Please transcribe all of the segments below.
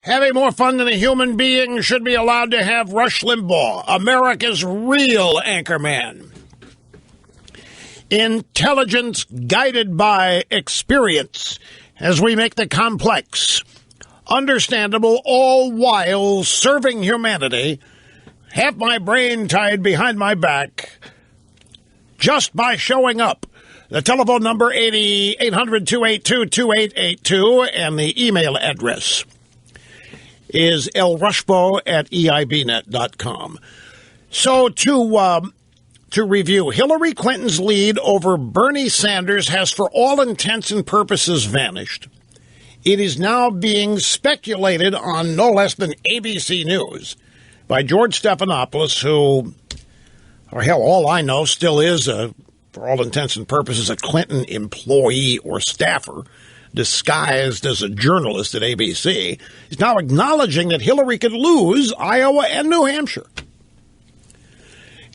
Having more fun than a human being should be allowed to have Rush Limbaugh, America's real anchorman. Intelligence guided by experience as we make the complex understandable, all while serving humanity. Half my brain tied behind my back just by showing up. The telephone number 800-282-2882 and the email address is lrushbo@eibnet.com. So to review, Hillary Clinton's lead over Bernie Sanders has for all intents and purposes vanished. It is now being speculated on no less than ABC News by George Stephanopoulos, who, or hell, all I know still is, for all intents and purposes, a Clinton employee or staffer disguised as a journalist at ABC, is now acknowledging that Hillary could lose Iowa and New Hampshire.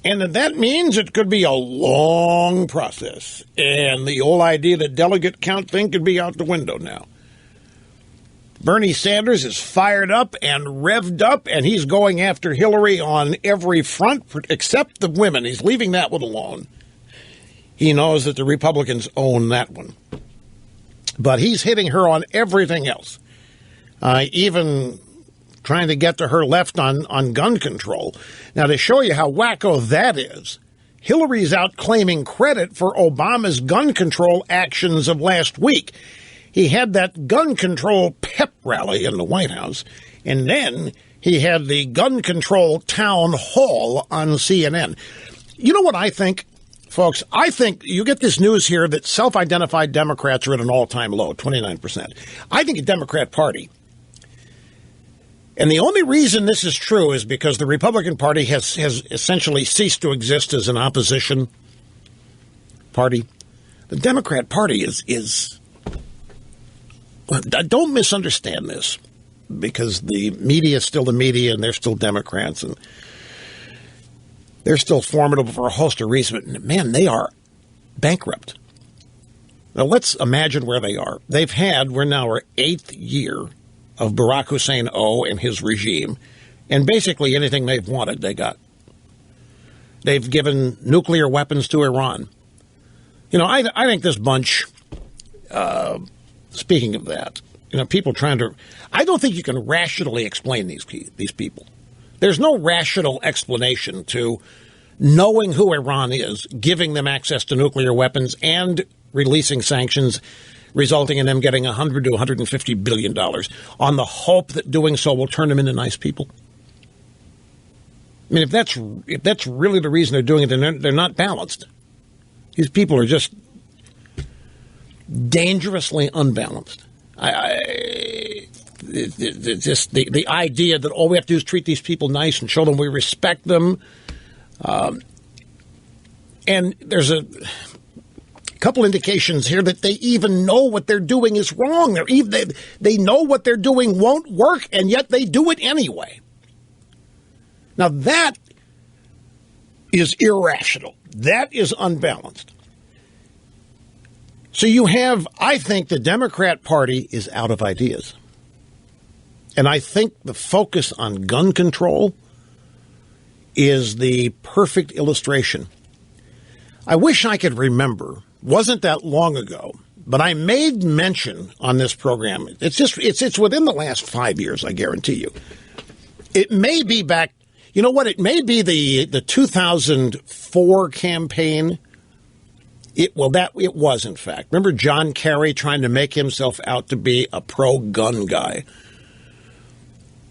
And that means it could be a long process. And the old idea that delegate count thing could be out the window now. Bernie Sanders is fired up and revved up, and he's going after Hillary on every front except the women. He's leaving that one alone. He knows that the Republicans own that one. But he's hitting her on everything else, even trying to get to her left on gun control. Now, to show you how wacko that is, Hillary's out claiming credit for Obama's gun control actions of last week. He had that gun control pep rally in the White House, and then he had the gun control town hall on CNN. You know what I think, folks? I think you get this news here that self-identified Democrats are at an all-time low, 29%. I think the Democrat Party, and the only reason this is true is because the Republican Party has essentially ceased to exist as an opposition party. The Democrat Party is don't misunderstand this, because the media is still the media and they're still Democrats and they're still formidable for a host of reasons. But man, they are bankrupt. Now let's imagine where they are. We're now our 8th year of Barack Hussein O and his regime, and basically anything they've wanted, they got. They've given nuclear weapons to Iran. You know, I think this bunch, speaking of that, people trying to, I don't think you can rationally explain these people. There's no rational explanation to knowing who Iran is, giving them access to nuclear weapons, and releasing sanctions, resulting in them getting $100 to $150 billion on the hope that doing so will turn them into nice people. I mean, if that's really the reason they're doing it, then they're not balanced. These people are just dangerously unbalanced. Just the idea that all we have to do is treat these people nice and show them we respect them. And there's a couple indications here that they even know what they're doing is wrong. They know what they're doing won't work, and yet they do it anyway. Now, that is irrational. That is unbalanced. So you have, I think, the Democrat Party is out of ideas. And I think the focus on gun control is the perfect illustration. I wish I could remember, wasn't that long ago, but I made mention on this program. It's within the last 5 years, I guarantee you. It may be back, you know what, it may be the 2004 campaign. It was, in fact. Remember John Kerry trying to make himself out to be a pro-gun guy?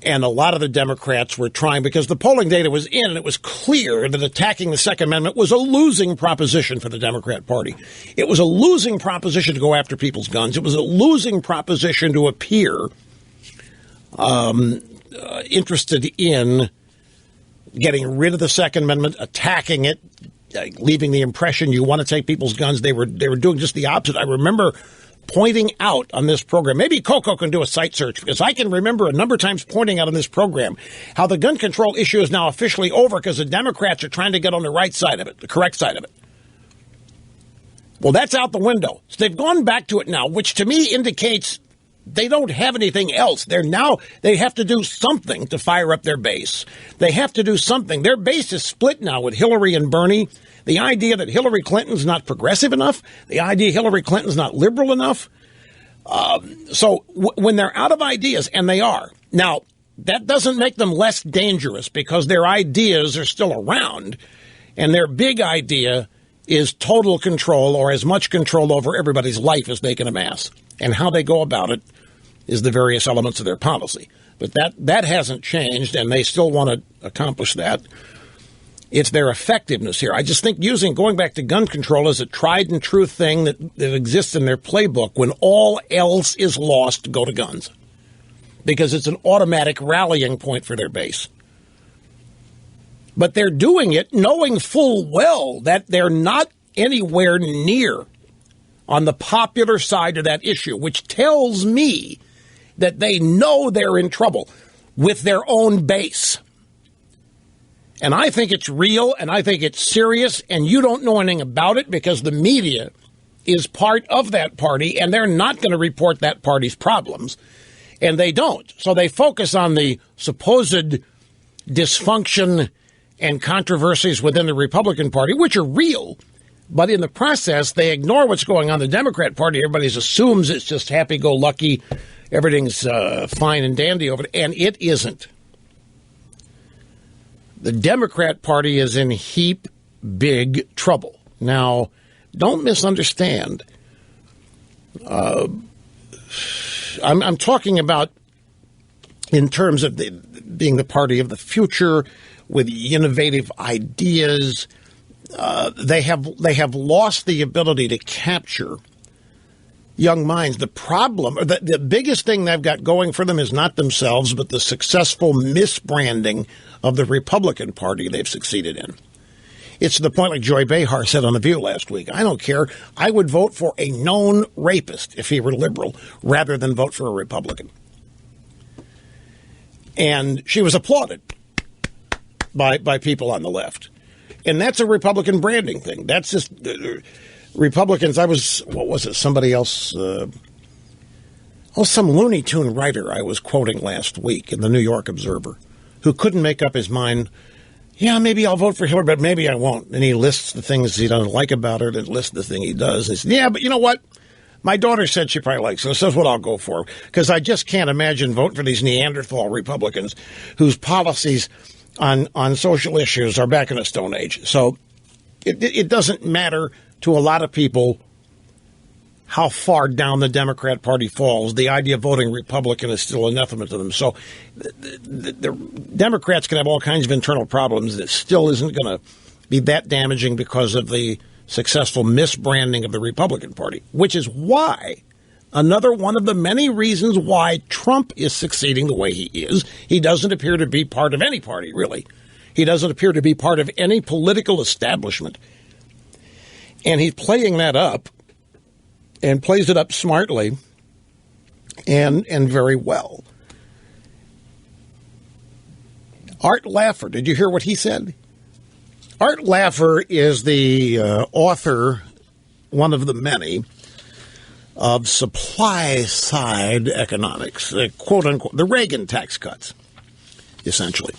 And a lot of the Democrats were trying, because the polling data was in, and it was clear that attacking the Second Amendment was a losing proposition for the Democrat Party. It was a losing proposition to go after people's guns. It was a losing proposition to appear interested in getting rid of the Second Amendment, attacking it, leaving the impression you want to take people's guns. They were doing just the opposite. I remember pointing out on this program, maybe Coco can do a site search, because I can remember a number of times pointing out on this program how the gun control issue is now officially over because the Democrats are trying to get on the right side of it, the correct side of it. Well, that's out the window. So they've gone back to it now, which to me indicates They don't have anything else. They have to do something to fire up their base. They have to do something. Their base is split now with Hillary and Bernie. The idea that Hillary Clinton's not progressive enough, the idea Hillary Clinton's not liberal enough. So when they're out of ideas, and they are, now, that doesn't make them less dangerous because their ideas are still around, and their big idea is total control or as much control over everybody's life as they can amass. And how they go about it is the various elements of their policy. But that hasn't changed, and they still want to accomplish that. It's their effectiveness here. I just think going back to gun control is a tried and true thing that exists in their playbook. When all else is lost, go to guns. Because it's an automatic rallying point for their base. But they're doing it knowing full well that they're not anywhere near on the popular side of that issue, which tells me that they know they're in trouble with their own base. And I think it's real, and I think it's serious, and you don't know anything about it because the media is part of that party, and they're not going to report that party's problems. And they don't. So they focus on the supposed dysfunction and controversies within the Republican Party, which are real. But in the process, they ignore what's going on in the Democrat Party. Everybody assumes it's just happy-go-lucky. Everything's fine and dandy over it. And it isn't. The Democrat Party is in heap big trouble. Now, don't misunderstand. I'm talking about in terms of being the party of the future with innovative ideas. They have lost the ability to capture young minds. The problem, the biggest thing they've got going for them is not themselves, but the successful misbranding of the Republican Party they've succeeded in. It's to the point, like Joy Behar said on The View last week, I don't care. I would vote for a known rapist if he were liberal rather than vote for a Republican. And she was applauded by people on the left. And that's a Republican branding thing. That's just Republicans. What was it? Somebody else, some Looney Tune writer I was quoting last week in the New York Observer who couldn't make up his mind. Yeah, maybe I'll vote for Hillary, but maybe I won't. And he lists the things he doesn't like about her and lists the thing he does. And he says, yeah, but you know what? My daughter said she probably likes her, so that's what I'll go for. Because I just can't imagine voting for these Neanderthal Republicans whose policies on social issues are back in the Stone Age. So it doesn't matter to a lot of people how far down the Democrat Party falls. The idea of voting Republican is still anathema to them. So the Democrats can have all kinds of internal problems. It still isn't going to be that damaging because of the successful misbranding of the Republican Party, which is why another one of the many reasons why Trump is succeeding the way he is. He doesn't appear to be part of any party, really. He doesn't appear to be part of any political establishment. And he's playing that up and plays it up smartly and very well. Art Laffer, did you hear what he said? Art Laffer is the author, one of the many, of supply-side economics, quote-unquote, the Reagan tax cuts, essentially.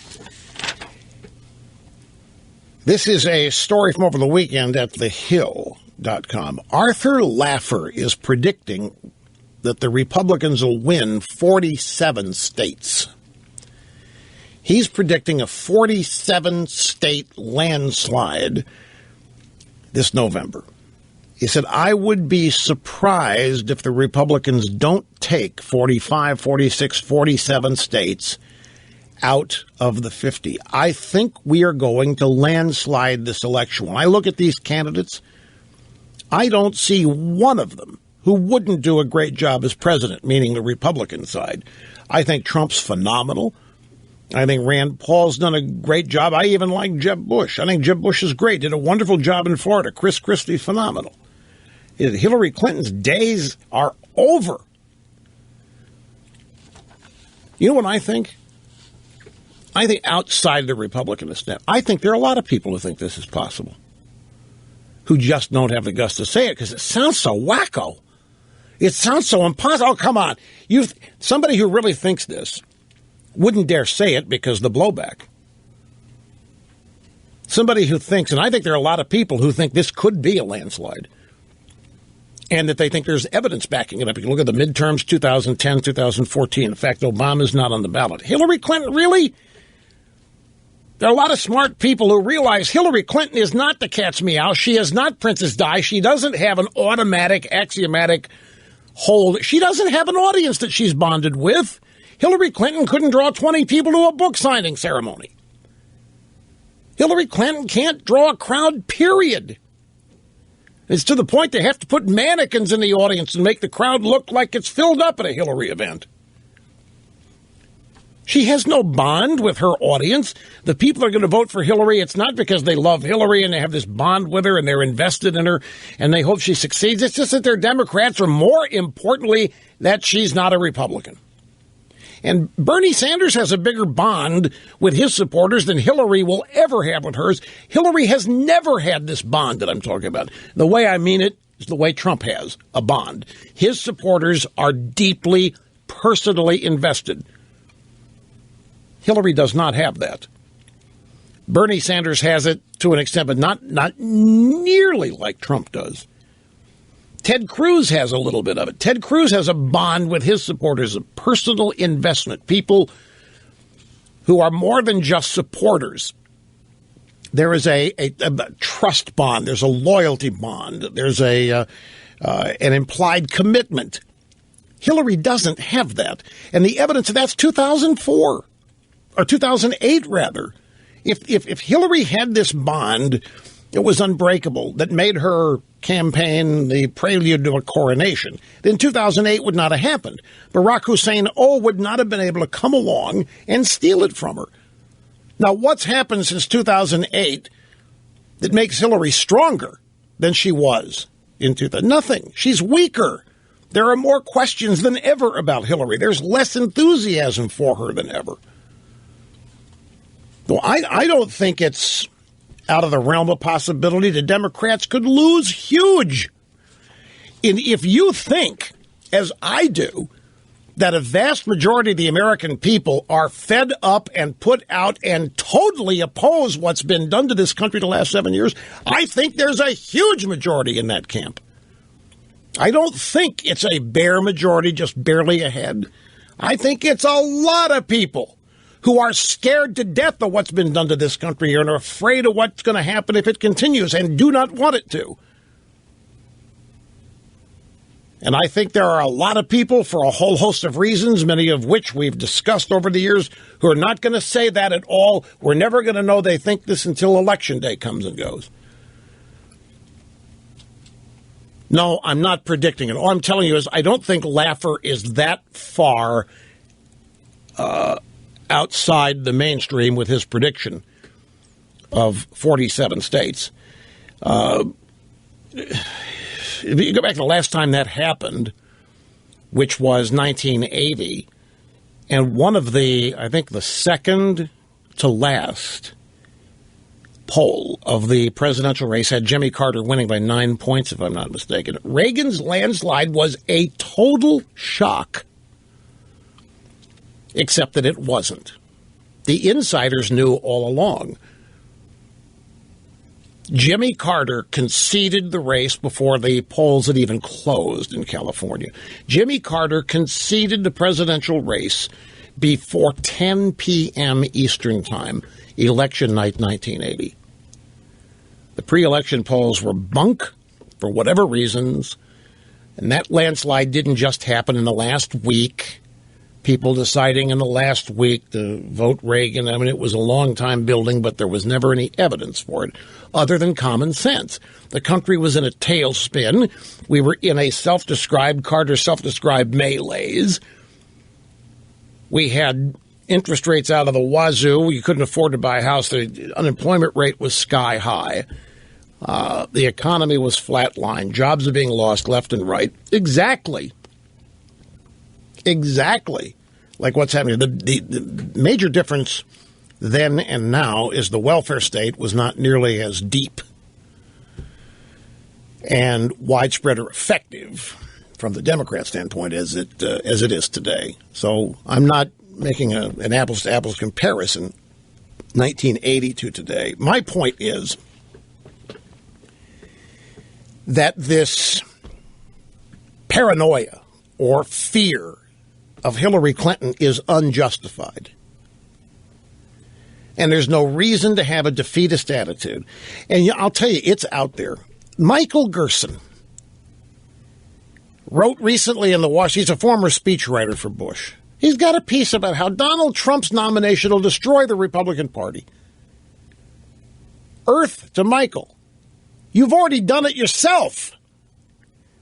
This is a story from over the weekend at thehill.com. Arthur Laffer is predicting that the Republicans will win 47 states. He's predicting a 47-state landslide this November. He said, I would be surprised if the Republicans don't take 45, 46, 47 states out of the 50. I think we are going to landslide this election. When I look at these candidates, I don't see one of them who wouldn't do a great job as president, meaning the Republican side. I think Trump's phenomenal. I think Rand Paul's done a great job. I even like Jeb Bush. I think Jeb Bush is great. Did a wonderful job in Florida. Chris Christie, phenomenal. Hillary Clinton's days are over. You know what I think? I think outside the Republican establishment, I think there are a lot of people who think this is possible, who just don't have the guts to say it because it sounds so wacko. It sounds so impossible. Oh, come on. Somebody who really thinks this wouldn't dare say it because the blowback. Somebody who thinks, and I think there are a lot of people who think this could be a landslide, and that they think there's evidence backing it up. You can look at the midterms, 2010, 2014. In fact, Obama's not on the ballot. Hillary Clinton, really? There are a lot of smart people who realize Hillary Clinton is not the cat's meow. She is not Princess Di. She doesn't have an automatic, axiomatic hold. She doesn't have an audience that she's bonded with. Hillary Clinton couldn't draw 20 people to a book signing ceremony. Hillary Clinton can't draw a crowd, period. It's to the point they have to put mannequins in the audience and make the crowd look like it's filled up at a Hillary event. She has no bond with her audience. The people are going to vote for Hillary. It's not because they love Hillary and they have this bond with her and they're invested in her and they hope she succeeds. It's just that they're Democrats, or more importantly, that she's not a Republican. And Bernie Sanders has a bigger bond with his supporters than Hillary will ever have with hers. Hillary has never had this bond that I'm talking about. The way I mean it is the way Trump has a bond. His supporters are deeply, personally invested. Hillary does not have that. Bernie Sanders has it to an extent, but not nearly like Trump does. Ted Cruz has a little bit of it. Ted Cruz has a bond with his supporters, a personal investment, people who are more than just supporters. There is a trust bond. There's a loyalty bond. There's an implied commitment. Hillary doesn't have that. And the evidence of that's 2004, or 2008, rather. If Hillary had this bond, it was unbreakable, that made her campaign the prelude to a coronation, then 2008 would not have happened. Barack Hussein would not have been able to come along and steal it from her. Now, what's happened since 2008 that makes Hillary stronger than she was in 2000? Nothing. She's weaker. There are more questions than ever about Hillary. There's less enthusiasm for her than ever. Well, I don't think it's out of the realm of possibility the Democrats could lose huge. And if you think, as I do, that a vast majority of the American people are fed up and put out and totally oppose what's been done to this country the last 7 years, I think there's a huge majority in that camp. I don't think it's a bare majority just barely ahead. I think it's a lot of people who are scared to death of what's been done to this country and are afraid of what's going to happen if it continues and do not want it to. And I think there are a lot of people, for a whole host of reasons, many of which we've discussed over the years, who are not going to say that at all. We're never going to know they think this until Election Day comes and goes. No, I'm not predicting it. All I'm telling you is I don't think Laffer is that far outside the mainstream with his prediction of 47 states. If you go back to the last time that happened, which was 1980, and one of I think the second to last poll of the presidential race had Jimmy Carter winning by 9 points, if I'm not mistaken. Reagan's landslide was a total shock, except that it wasn't. The insiders knew all along. Jimmy Carter conceded the race before the polls had even closed in California. Jimmy Carter conceded the presidential race before 10 p.m. Eastern Time, election night 1980. The pre-election polls were bunk for whatever reasons, and that landslide didn't just happen in the last week. People deciding in the last week to vote Reagan. I mean, it was a long time building, but there was never any evidence for it other than common sense. The country was in a tailspin. We were in a Carter self-described malaise. We had interest rates out of the wazoo. You couldn't afford to buy a house. The unemployment rate was sky high. The economy was flatlined. Jobs are being lost left and right. Exactly like what's happening. The major difference then and now is the welfare state was not nearly as deep and widespread or effective from the Democrat standpoint as it is today. So I'm not making an apples-to-apples comparison, 1980 to today. My point is that this paranoia or fear of Hillary Clinton is unjustified. And there's no reason to have a defeatist attitude. And I'll tell you, it's out there. Michael Gerson wrote recently in the Washington, he's a former speechwriter for Bush. He's got a piece about how Donald Trump's nomination will destroy the Republican Party. Earth to Michael. You've already done it yourself.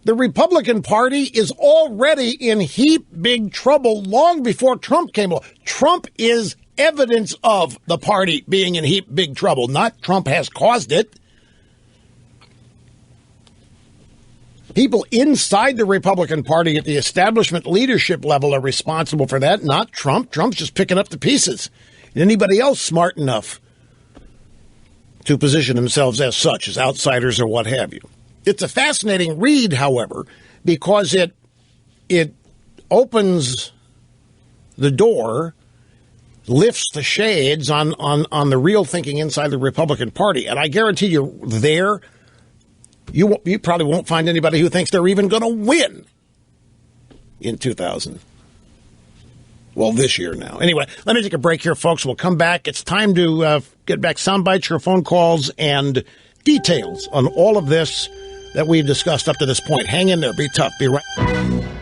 The Republican Party is already in heap big trouble long before Trump came along. Trump is evidence of the party being in heap big trouble, not Trump has caused it. People inside the Republican Party at the establishment leadership level are responsible for that, not Trump. Trump's just picking up the pieces. Anybody else smart enough to position themselves as such, as outsiders or what have you. It's a fascinating read, however, because it opens the door, lifts the shades on the real thinking inside the Republican Party. And I guarantee you there, you probably won't find anybody who thinks they're even going to win in 2000. Well, this year now. Anyway, let me take a break here, folks. We'll come back. It's time to get back sound bites, your phone calls, and details on all of this that we've discussed up to this point. Hang in there. Be tough. Be right.